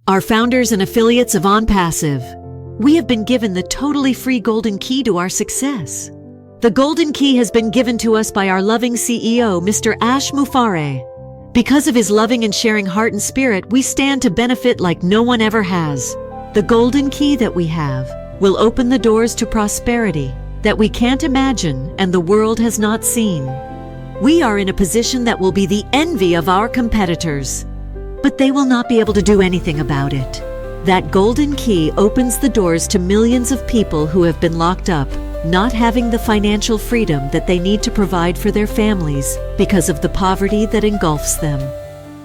Our founders and affiliates of Onpassive, we have been given the totally free golden key to our success. The golden key has been given to us by our loving CEO, Mr. Ash Mufare. Because of his loving and sharing heart and spirit, we stand to benefit like no one ever has. The golden key that we have will open the doors to prosperity that we can't imagine and the world has not seen. We are in a position that will be the envy of our competitors, but they will not be able to do anything about it. That golden key opens the doors to millions of people who have been locked up, not having the financial freedom that they need to provide for their families because of the poverty that engulfs them.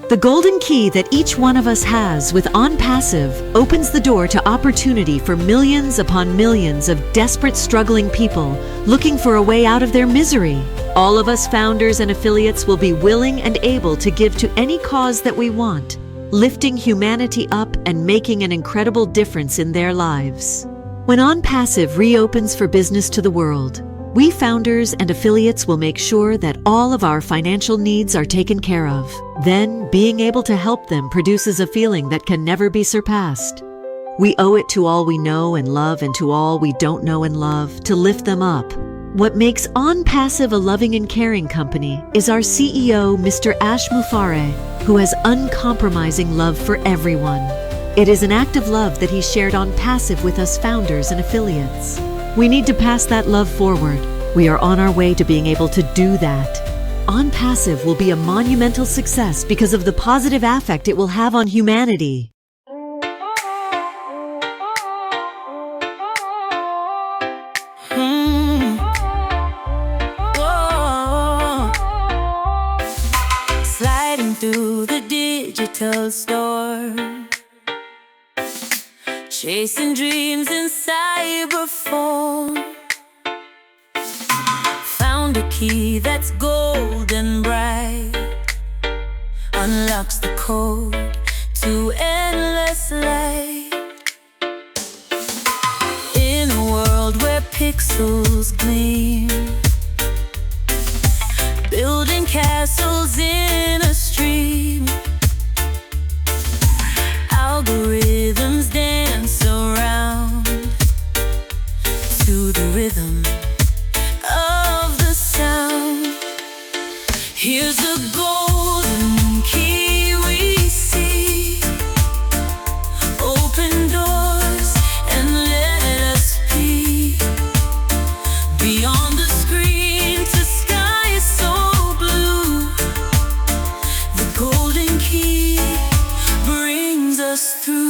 The golden key that each one of us has with Onpassive opens the door to opportunity for millions upon millions of desperate, struggling people looking for a way out of their misery. All of us founders and affiliates will be willing and able to give to any cause that we want, lifting humanity up and making an incredible difference in their lives. When Onpassive reopens for business to the world, we founders and affiliates will make sure that all of our financial needs are taken care of. Then, being able to help them produces a feeling that can never be surpassed. We owe it to all we know and love and to all we don't know and love to lift them up. What makes Onpassive a loving and caring company is our CEO, Mr. Ash Mufare, who has uncompromising love for everyone. It is an act of love that he shared Onpassive with us founders and affiliates. We need to pass that love forward. We are on our way to being able to do that. Onpassive will be a monumental success because of the positive affect it will have on humanity. Sliding through the digital store, chasing dreams in cyberform. Found a key that's golden bright, unlocks the code to endless light. In a world where pixels gleam, building castles in a stream, algorithms dance around to the rhythm of the sound. Here's a golden key we see, open doors and let us be beyond the screen to sky so blue. The golden key brings us through.